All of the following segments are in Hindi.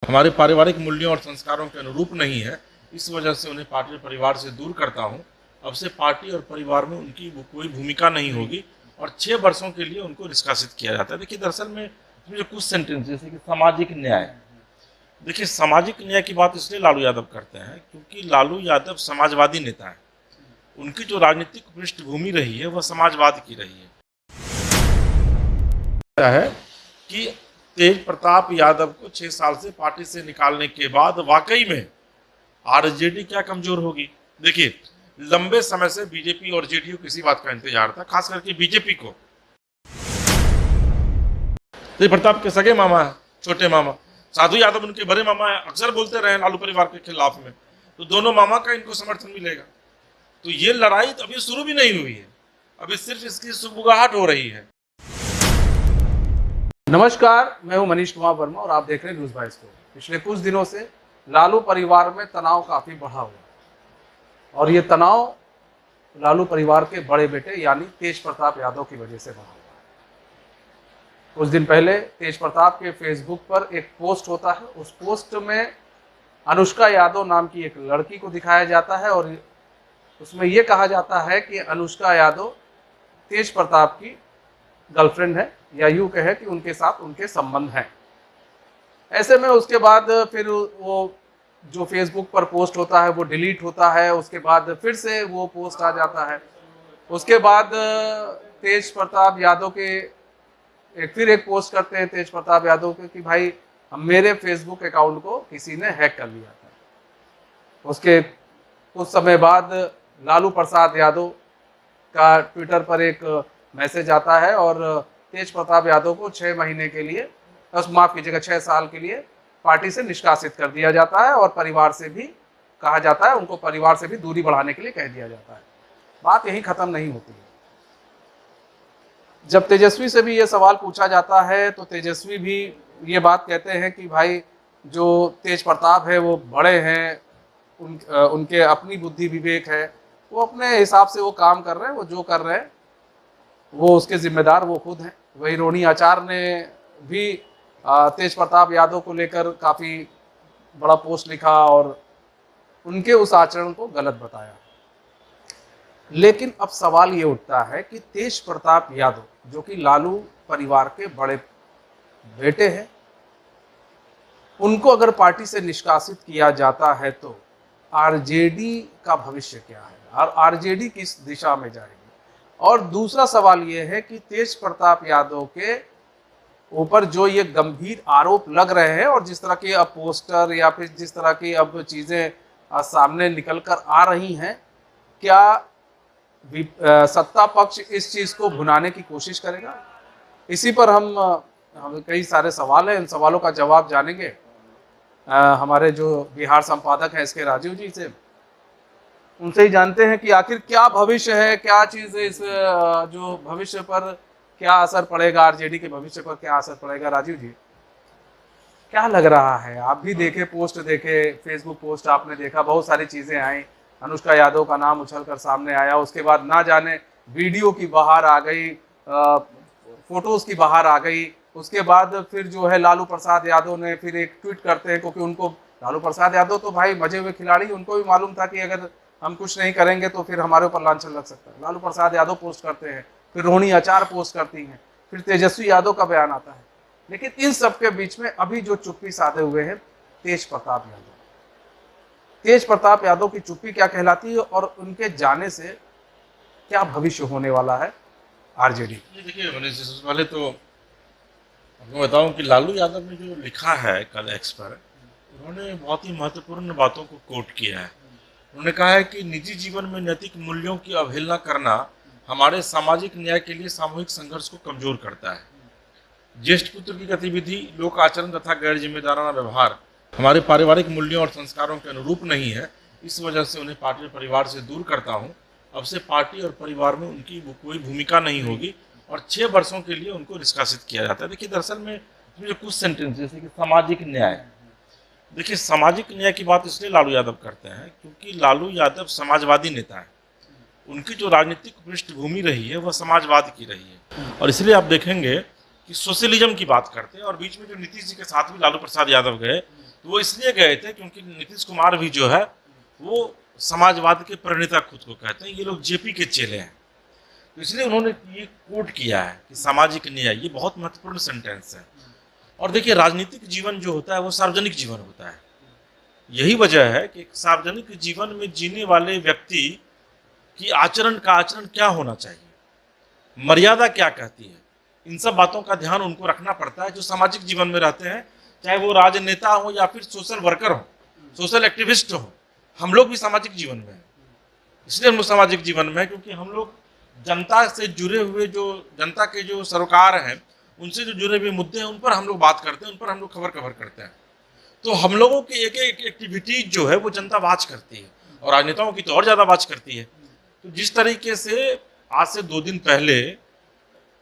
हमारे पारिवारिक मूल्यों और संस्कारों के अनुरूप नहीं है। इस वजह से उन्हें पार्टी और परिवार से दूर करता हूं। अब से पार्टी और परिवार में उनकी कोई भूमिका नहीं होगी और 6 वर्षों के लिए उनको निष्कासित किया जाता है। देखिए, दरअसल में इसमें जो कुछ सेंटेंस जैसे कि सामाजिक न्याय, देखिए सामाजिक न्याय की बात इसलिए लालू यादव करते हैं क्योंकि लालू यादव समाजवादी नेता है। उनकी जो राजनीतिक पृष्ठभूमि रही है वह समाजवाद की रही है कि तेज प्रताप यादव को 6 साल से पार्टी से निकालने के बाद वाकई में आरजेडी क्या कमजोर होगी। देखिए, लंबे समय से बीजेपी और जेडीयू किसी बात का इंतजार था, खास करके बीजेपी को। तेज प्रताप के सगे मामा है, छोटे मामा साधु यादव उनके बड़े मामा है, अक्सर बोलते रहे लालू परिवार के खिलाफ में, तो दोनों मामा का इनको समर्थन मिलेगा। तो ये लड़ाई तो अभी शुरू भी नहीं हुई है, अभी सिर्फ इसकी सुबुगाहट हो रही है। नमस्कार, मैं हूं मनीष कुमार वर्मा और आप देख रहे हैं न्यूज़ बाय स्कोर। पिछले कुछ दिनों से लालू परिवार में तनाव काफी बढ़ा हुआ और ये तनाव लालू परिवार के बड़े बेटे यानी तेज प्रताप यादव की वजह से बढ़ा हुआ है। कुछ दिन पहले तेज प्रताप के फेसबुक पर एक पोस्ट होता है। उस पोस्ट में अनुष्का यादव नाम की एक लड़की को दिखाया जाता है और उसमें यह कहा जाता है कि अनुष्का यादव तेज प्रताप की गर्लफ्रेंड है, या यूं कहे कि उनके साथ उनके संबंध हैं। ऐसे में उसके बाद फिर वो जो फेसबुक पर पोस्ट होता है वो डिलीट होता है। उसके बाद फिर से वो पोस्ट आ जाता है। उसके बाद तेज प्रताप यादव के फिर एक पोस्ट करते हैं तेज प्रताप यादव के कि भाई मेरे फेसबुक अकाउंट को किसी ने हैक कर लिया था। उसके कुछ समय बाद लालू प्रसाद यादव का ट्विटर पर एक मैसेज आता है और तेज प्रताप यादव को 6 महीने के लिए, माफ कीजिएगा 6 साल के लिए पार्टी से निष्कासित कर दिया जाता है और परिवार से भी कहा जाता है, उनको परिवार से भी दूरी बढ़ाने के लिए कह दिया जाता है। बात यहीं खत्म नहीं होती है। जब तेजस्वी से भी ये सवाल पूछा जाता है तो तेजस्वी भी ये बात कहते हैं कि भाई जो तेज प्रताप है वो बड़े हैं, उनके अपनी बुद्धि विवेक है, वो अपने हिसाब से वो काम कर रहे हैं, वो जो कर रहे हैं वो उसके जिम्मेदार वो खुद हैं। वही रोहिणी आचार्य ने भी तेज प्रताप यादव को लेकर काफ़ी बड़ा पोस्ट लिखा और उनके उस आचरण को गलत बताया। लेकिन अब सवाल ये उठता है कि तेज प्रताप यादव जो कि लालू परिवार के बड़े बेटे हैं, उनको अगर पार्टी से निष्कासित किया जाता है तो आरजेडी का भविष्य क्या है और आरजेडी किस दिशा में जाएगी। और दूसरा सवाल ये है कि तेज प्रताप यादव के ऊपर जो ये गंभीर आरोप लग रहे हैं और जिस तरह के अब पोस्टर या फिर जिस तरह की अब चीज़ें सामने निकल कर आ रही हैं, क्या सत्ता पक्ष इस चीज़ को भुनाने की कोशिश करेगा? इसी पर हम कई सारे सवाल हैं, इन सवालों का जवाब जानेंगे हमारे जो बिहार संपादक हैं इसके राजीव जी से। उनसे ही जानते हैं कि आखिर क्या भविष्य है, क्या चीज़ इस जो भविष्य पर क्या असर पड़ेगा, आरजेडी के भविष्य पर क्या असर पड़ेगा। राजीव जी, क्या लग रहा है? आप भी देखे, पोस्ट देखे, फेसबुक पोस्ट आपने देखा, बहुत सारी चीज़ें आई, अनुष्का यादव का नाम उछल कर सामने आया, उसके बाद ना जाने वीडियो की बाहर आ गई, फोटोज़ की बाहर आ गई। उसके बाद फिर जो है लालू प्रसाद यादव ने फिर एक ट्वीट करते हैं, क्योंकि उनको लालू प्रसाद यादव तो भाई मजे हुए खिलाड़ी, उनको भी मालूम था कि अगर हम कुछ नहीं करेंगे तो फिर हमारे ऊपर लांछन लग सकता है। लालू प्रसाद यादव पोस्ट करते हैं, फिर रोहिणी आचार्य पोस्ट करती हैं, फिर तेजस्वी यादव का बयान आता है। लेकिन इन सब के बीच में अभी जो चुप्पी साधे हुए हैं तेज प्रताप यादव। तेज प्रताप यादव की चुप्पी क्या कहलाती है और उनके जाने से क्या भविष्य होने वाला है आरजेडी? देखिए मनीष जी, सबसे पहले तो आपको बताऊं कि लालू यादव ने जो लिखा है कल एक्स पर, उन्होंने बहुत ही महत्वपूर्ण बातों को कोट किया है। उन्होंने कहा है कि निजी जीवन में नैतिक मूल्यों की अवहेलना करना हमारे सामाजिक न्याय के लिए सामूहिक संघर्ष को कमजोर करता है। ज्येष्ठ पुत्र की गतिविधि, लोक आचरण तथा गैर जिम्मेदाराना व्यवहार हमारे पारिवारिक मूल्यों और संस्कारों के अनुरूप नहीं है। इस वजह से उन्हें पार्टी और परिवार से दूर करता हूं। अब से पार्टी और परिवार में उनकी कोई भूमिका नहीं होगी और 6 वर्षों के लिए उनको निष्कासित किया जाता है। देखिए, दरअसल में इसमें जो कुछ सेंटेंस जैसे कि सामाजिक न्याय, देखिए सामाजिक न्याय की बात इसलिए लालू यादव करते हैं क्योंकि लालू यादव समाजवादी नेता है। उनकी जो राजनीतिक पृष्ठभूमि रही है वह समाजवाद की रही है और इसलिए आप देखेंगे कि सोशलिज्म की बात करते हैं। और बीच में जो नीतीश जी के साथ भी लालू प्रसाद यादव गए, तो वो इसलिए गए थे क्योंकि नीतीश कुमार भी जो है वो समाजवाद के प्रणेता खुद को कहते हैं, ये लोग जेपी के चेले हैं। तो इसलिए उन्होंने ये कोट किया है कि सामाजिक न्याय, ये बहुत महत्वपूर्ण सेंटेंस है। और देखिए, राजनीतिक जीवन जो होता है वो सार्वजनिक जीवन होता है। यही वजह है कि सार्वजनिक जीवन में जीने वाले व्यक्ति की आचरण क्या होना चाहिए, मर्यादा क्या कहती है, इन सब बातों का ध्यान उनको रखना पड़ता है जो सामाजिक जीवन में रहते हैं, चाहे वो राजनेता हो या फिर सोशल वर्कर हो, सोशल एक्टिविस्ट हो। हम लोग भी सामाजिक जीवन में हैं। इसलिए हम लोग सामाजिक जीवन में हैं क्योंकि हम लोग जनता से जुड़े हुए, जो जनता के जो सरकार हैं उनसे जो जुड़े हुए मुद्दे हैं उन पर हम लोग बात करते हैं, उन पर हम लोग खबर कवर करते हैं। तो हम लोगों की एक एक एक्टिविटी जो है वो जनता वाच करती है, और राजनेताओं की तो और ज़्यादा वाच करती है। तो जिस तरीके से आज से 2 दिन पहले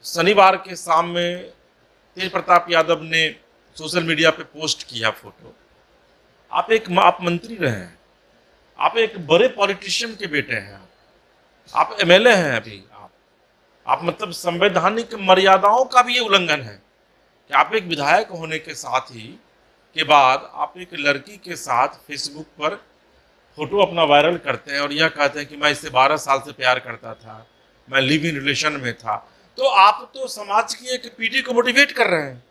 शनिवार के शाम में तेज प्रताप यादव ने सोशल मीडिया पे पोस्ट किया फोटो, आप मंत्री रहे हैं, आप एक बड़े पॉलिटिशियन के बेटे हैं, आप एमएलए हैं, अभी आप मतलब संवैधानिक मर्यादाओं का भी ये उल्लंघन है कि आप एक विधायक होने के साथ ही के बाद आप एक लड़की के साथ फेसबुक पर फोटो अपना वायरल करते हैं और यह कहते हैं कि मैं इससे 12 साल से प्यार करता था, मैं लिव इन रिलेशन में था। तो आप तो समाज की एक पीढ़ी को मोटिवेट कर रहे हैं।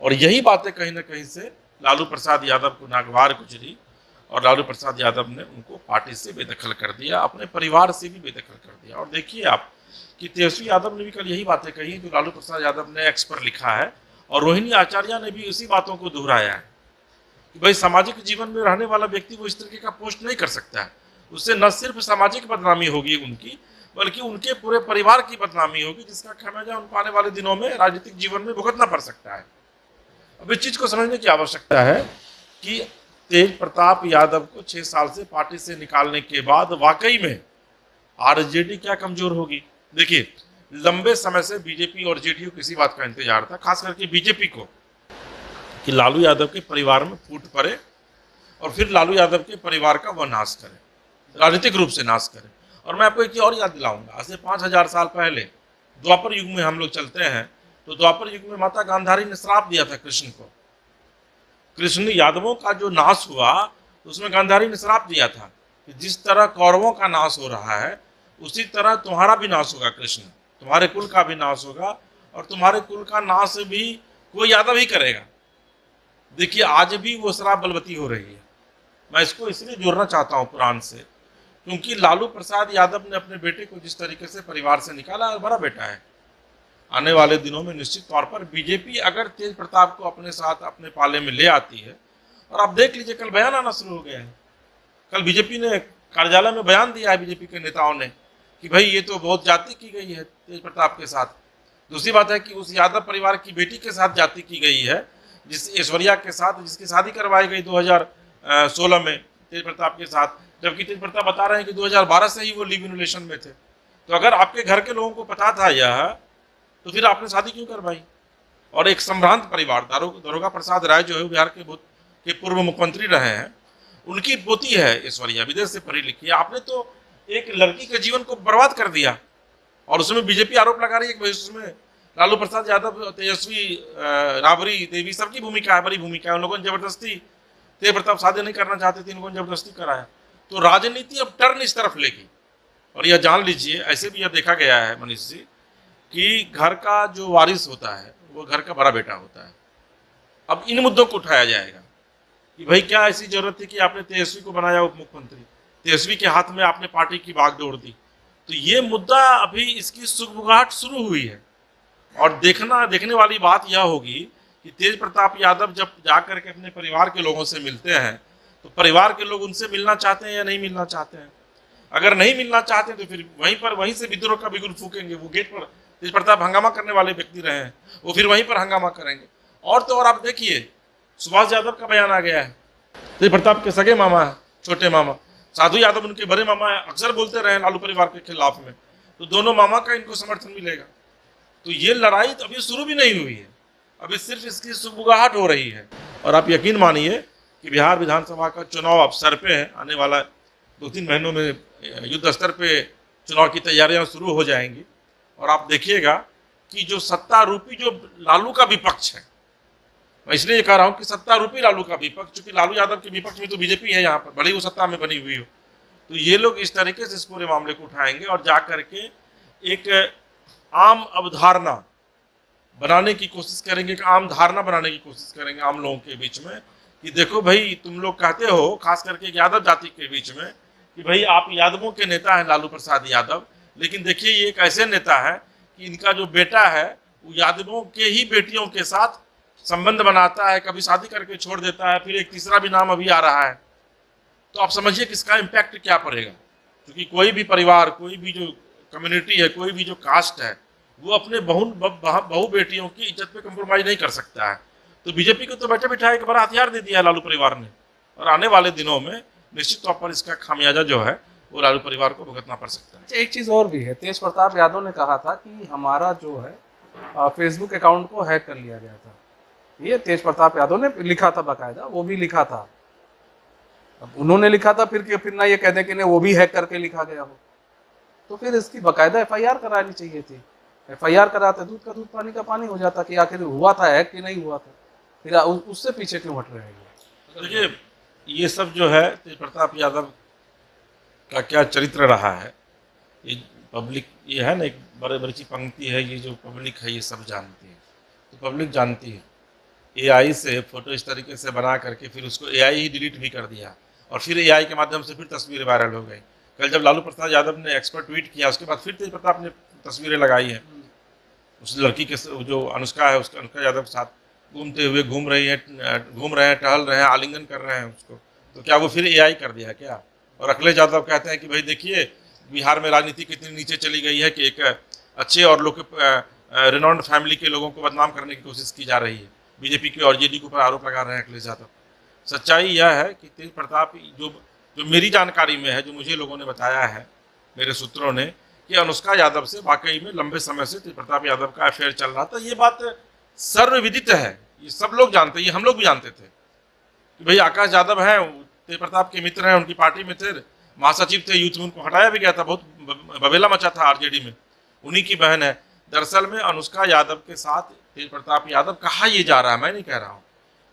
और यही बातें कहीं ना कहीं से लालू प्रसाद यादव को नागवार गुजरी, और लालू प्रसाद यादव ने उनको पार्टी से बेदखल कर दिया, अपने परिवार से भी बेदखल कर दिया। और देखिए आप कि तेजस्वी यादव ने भी कल यही बातें कही जो लालू प्रसाद यादव ने एक्स पर लिखा है, और रोहिणी आचार्य ने भी इसी बातों को दोहराया है कि भाई सामाजिक जीवन में रहने वाला व्यक्ति वो इस तरीके का पोस्ट नहीं कर सकता है। उससे न सिर्फ सामाजिक बदनामी होगी उनकी, बल्कि उनके पूरे परिवार की बदनामी होगी, जिसका खामियाजा उनको आने वाले दिनों में राजनीतिक जीवन में भुगतना पड़ सकता है। अब इस चीज़ को समझने की आवश्यकता है कि तेज प्रताप यादव को 6 साल से पार्टी से निकालने के बाद वाकई में आरजेडी क्या कमजोर होगी। देखिए, लंबे समय से बीजेपी और जेडीयू को इसी बात का इंतजार था, खास करके बीजेपी को, कि लालू यादव के परिवार में फूट पड़े और फिर लालू यादव के परिवार का वह नाश करे, राजनीतिक रूप से नाश करे। और मैं आपको एक चीज और याद दिलाऊंगा, आज से 5000 साल पहले द्वापर युग में हम लोग चलते हैं, तो द्वापर युग में माता गांधारी ने श्राप दिया था कृष्ण को। कृष्ण यादवों का जो नाश हुआ तो उसमें गांधारी ने श्राप दिया था कि जिस तरह कौरवों का नाश हो रहा है उसी तरह तुम्हारा भी नाश होगा कृष्ण, तुम्हारे कुल का भी नाश होगा, और तुम्हारे कुल का नाश भी कोई यादव ही करेगा। देखिए, आज भी वो श्राप बलवती हो रही है। मैं इसको इसलिए जोड़ना चाहता हूँ पुराण से, क्योंकि लालू प्रसाद यादव ने अपने बेटे को जिस तरीके से परिवार से निकाला, बड़ा बेटा है। आने वाले दिनों में निश्चित तौर पर बीजेपी अगर तेज प्रताप को अपने साथ अपने पाले में ले आती है, और आप देख लीजिए कल बयान आना शुरू हो गया है। कल बीजेपी ने कार्यालय में बयान दिया है, बीजेपी के नेताओं ने, कि भाई ये तो बहुत जाति की गई है तेज प्रताप के साथ। दूसरी बात है कि उस यादव परिवार की बेटी के साथ जाति की गई है, जिस ऐश्वर्या के साथ, जिसकी शादी करवाई गई 2016 में तेज प्रताप के साथ, जबकि तेज प्रताप बता रहे हैं कि 2012 से ही वो लिव इन रिलेशन में थे। तो अगर आपके घर के लोगों को पता था यह, तो फिर आपने शादी क्यों करवाई? और एक संभ्रांत परिवार, दारोगा प्रसाद राय जो है बिहार के पूर्व मुख्यमंत्री रहे हैं, उनकी पोती है ऐश्वर्या, विदेश से पढ़ी लिखी है। आपने तो एक लड़की के जीवन को बर्बाद कर दिया, और उसमें बीजेपी आरोप लगा रही है कि उसमें लालू प्रसाद यादव, तेजस्वी, राबड़ी देवी सबकी भूमिका है, बड़ी भूमिका है। उन लोगों ने जबरदस्ती, तेज प्रताप शादी नहीं करना चाहते थे, इनको जबरदस्ती कराया। तो राजनीति अब टर्न इस तरफ लेगी। और यह जान लीजिए, ऐसे भी यह देखा गया है मनीष जी, कि घर का जो वारिस होता है वो घर का बड़ा बेटा होता है। अब इन मुद्दों को उठाया जाएगा कि भाई क्या ऐसी जरूरत थी कि आपने तेजस्वी को बनाया उप मुख्यमंत्री, तेजस्वी के हाथ में आपने पार्टी की बागडोर दी। तो ये मुद्दा अभी इसकी सुगबुगाहट शुरू हुई है, और देखने वाली बात यह होगी कि तेज प्रताप यादव जब जाकर के अपने परिवार के लोगों से मिलते हैं, तो परिवार के लोग उनसे मिलना चाहते हैं या नहीं मिलना चाहते हैं। अगर नहीं मिलना चाहते हैं तो फिर वहीं से विद्रोह का बिगुल फूकेंगे। वो गेट पर तेज प्रताप हंगामा करने वाले व्यक्ति रहे हैं, वो फिर वहीं पर हंगामा करेंगे। और तो और आप देखिए, सुभाष यादव का बयान आ गया है, तेज प्रताप के सगे मामा है, छोटे मामा साधु यादव उनके बड़े मामा है, अक्सर बोलते रहे लालू परिवार के खिलाफ में, तो दोनों मामा का इनको समर्थन मिलेगा। तो ये लड़ाई तो अभी शुरू भी नहीं हुई है, अभी सिर्फ इसकी सुगबुगाहट हो रही है। और आप यकीन मानिए कि बिहार विधानसभा का चुनाव अब सर पे है, आने वाला 2-3 महीनों में युद्ध स्तर पे चुनाव की तैयारियां शुरू हो जाएंगी। और आप देखिएगा कि जो सत्ता रूपी जो लालू का विपक्ष है, मैं इसलिए कह रहा हूँ कि सत्तारूपी लालू का विपक्ष, चूंकि लालू यादव के विपक्ष में तो बीजेपी है यहाँ पर, भले ही वो सत्ता में बनी हुई हो, तो ये लोग इस तरीके से इस पूरे मामले को उठाएंगे और जा करके एक आम अवधारणा बनाने की कोशिश करेंगे, एक आम धारणा बनाने की कोशिश करेंगे आम लोगों के बीच में कि देखो भाई, तुम लोग कहते हो खास करके यादव जाति के बीच में कि भाई आप यादवों के नेता हैं लालू प्रसाद यादव, लेकिन देखिए ये एक ऐसे नेता है कि इनका जो बेटा है वो यादवों के ही बेटियों के साथ संबंध बनाता है, कभी शादी करके छोड़ देता है, फिर एक तीसरा भी नाम अभी आ रहा है। तो आप समझिए कि इसका इम्पैक्ट क्या पड़ेगा, क्योंकि कोई भी परिवार, कोई भी जो कम्युनिटी है, कोई भी जो कास्ट है, वो अपने बहू बेटियों की इज्जत पे कंप्रोमाइज नहीं कर सकता है। तो बीजेपी को तो बैठे बिठाए एक बड़ा हथियार दे दिया है लालू परिवार ने, और आने वाले दिनों में निश्चित तौर पर इसका खामियाजा जो है वो लालू परिवार को भुगतना पड़ सकता है। एक चीज़ और भी है, तेज प्रताप यादव ने कहा था कि हमारा जो है फेसबुक अकाउंट को हैक कर लिया गया था। ये तेज प्रताप यादव ने लिखा था बाकायदा, वो भी लिखा था। अब उन्होंने लिखा था, फिर ना ये कह दें कि नहीं वो भी हैक करके लिखा गया हो, तो फिर इसकी बाकायदा FIR करानी चाहिए थी। FIR कराते दूध का दूध पानी का पानी हो जाता कि आखिर हुआ था हैक कि नहीं हुआ था, फिर उससे पीछे क्यों हट रहे हैं। देखिए ये सब जो है तेज प्रताप यादव का क्या चरित्र रहा है, ये पब्लिक, ये है ना एक बड़ी सी पंक्ति है, ये जो पब्लिक है ये सब जानती है। तो पब्लिक जानती है, AI से फोटो इस तरीके से बना करके फिर उसको AI ही डिलीट भी कर दिया, और फिर AI के माध्यम से फिर तस्वीरें वायरल हो गई। कल जब लालू प्रसाद यादव ने एक्सपर्ट ट्वीट किया, उसके बाद फिर तेज प्रताप ने तस्वीरें लगाई है उस लड़की के, जो अनुष्का है, उसका अनुष्का यादव के साथ घूमते हुए घूम रहे हैं, टहल रहे हैं, आलिंगन कर रहे हैं उसको। तो क्या वो फिर AI कर दिया क्या? और अखिलेश यादव कहते हैं कि भाई देखिए बिहार में राजनीति कितनी नीचे चली गई है कि एक अच्छे और रेनॉन्ड फैमिली के लोगों को बदनाम करने की कोशिश की जा रही है। बीजेपी की और JD के ऊपर आरोप लगा रहे हैं अखिलेश यादव। सच्चाई यह है कि तेज प्रताप, जो मेरी जानकारी में है, जो मुझे लोगों ने बताया है मेरे सूत्रों ने, कि अनुष्का यादव से वाकई में लंबे समय से तेज प्रताप यादव का अफेयर चल रहा था। ये बात सर्वविदित है, ये सब लोग जानते हैं, ये हम लोग भी जानते थे कि भाई आकाश यादव हैं, तेज प्रताप के मित्र हैं, उनकी पार्टी में थे, महासचिव थे यूथ में, उनको हटाया भी गया था, बहुत बबेला मचा था RJD में, उन्हीं की बहन है। दरअसल में अनुष्का यादव के साथ तेज प्रताप यादव, कहा ये जा रहा है, मैं नहीं कह रहा हूँ,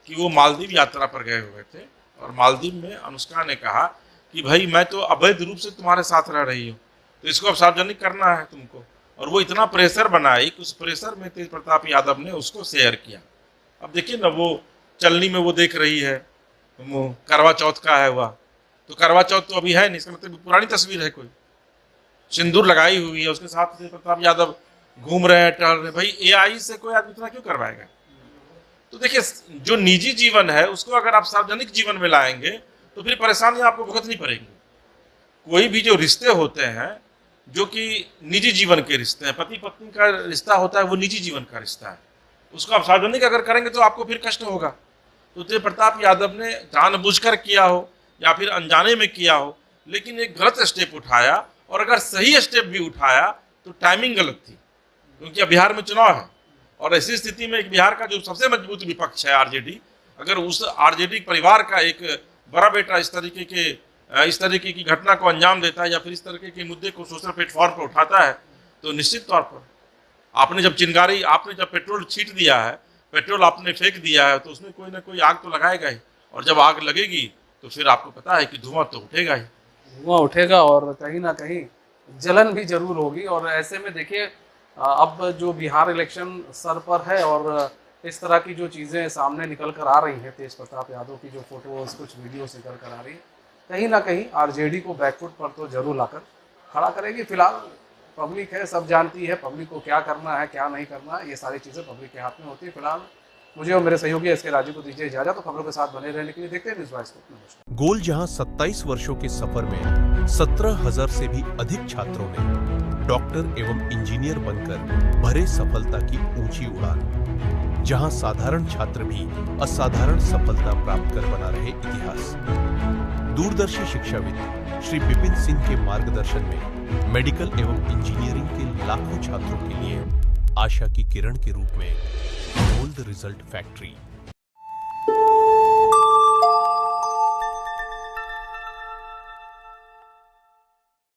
कि वो मालदीव यात्रा पर गए हुए थे, और मालदीव में अनुष्का ने कहा कि भाई मैं तो अवैध रूप से तुम्हारे साथ रह रही हूँ, तो इसको अब सार्वजनिक करना है तुमको। और वो इतना प्रेशर बनाई कि उस प्रेशर में तेज प्रताप यादव ने उसको शेयर किया। अब देखिए ना, वो चलनी में वो देख रही है, वो करवा चौथ का है हुआ, तो करवा चौथ तो अभी है नहीं, इसका मतलब पुरानी तस्वीर है, कोई सिंदूर लगाई हुई है, उसके साथ तेज प्रताप यादव घूम रहे हैं, टहल रहे। भाई AI से कोई आदमी इतना क्यों करवाएगा? तो देखिए, जो निजी जीवन है उसको अगर आप सार्वजनिक जीवन में लाएंगे तो फिर परेशानी आपको भुगतनी पड़ेगी। कोई भी जो रिश्ते होते हैं, जो कि निजी जीवन के रिश्ते हैं, पति पत्नी का रिश्ता होता है, वो निजी जीवन का रिश्ता है, उसको आप सार्वजनिक अगर करेंगे तो आपको फिर कष्ट होगा। तो तेज प्रताप यादव ने जानबूझकर किया हो या फिर अनजाने में किया हो, लेकिन एक गलत स्टेप उठाया, और अगर सही स्टेप भी उठाया तो टाइमिंग गलत थी, क्योंकि अब बिहार में चुनाव है, और ऐसी स्थिति में एक बिहार का जो सबसे मजबूत विपक्ष है RJD, अगर उस RJD परिवार का एक बड़ा बेटा इस तरीके की घटना को अंजाम देता है, या फिर इस तरीके के मुद्दे को सोशल प्लेटफॉर्म पर उठाता है, तो निश्चित तौर पर आपने जब पेट्रोल छीट दिया है, पेट्रोल आपने फेंक दिया है, तो उसमें कोई ना कोई आग तो लगाएगा ही, और जब आग लगेगी तो फिर आपको पता है कि धुआं तो उठेगा ही, धुआं उठेगा, और कहीं ना कहीं जलन भी जरूर होगी। और ऐसे में देखिए, अब जो बिहार इलेक्शन सर पर है, और इस तरह की जो चीज़ें सामने निकल कर आ रही हैं, तेज प्रताप यादव की जो फोटोज, कुछ वीडियोस निकल कर आ रही है, कहीं ना कहीं RJD को बैकफुट पर तो जरूर लाकर खड़ा करेगी। फिलहाल पब्लिक है, सब जानती है पब्लिक को क्या करना है, क्या नहीं करना है, ये सारी चीज़ें पब्लिक के हाथ में होती है। फिलहाल मुझे और मेरे सहयोगी SK राजू को दीजिए इजाजत। तो खबरों के साथ बने रहने के लिए देखते हैं न्यूज़ वॉइस को। नमस्कार। गोल जहां 27 वर्षों के सफर में 17,000 से भी अधिक छात्रों ने डॉक्टर एवं इंजीनियर बनकर भरे सफलता की ऊंची उड़ान, जहां साधारण छात्र भी असाधारण सफलता प्राप्त कर बना रहे इतिहास। दूरदर्शी शिक्षाविद श्री विपिन सिंह के मार्गदर्शन में मेडिकल एवं इंजीनियरिंग के लाखों छात्रों के लिए आशा की किरण के रूप में गोल्ड रिजल्ट फैक्ट्री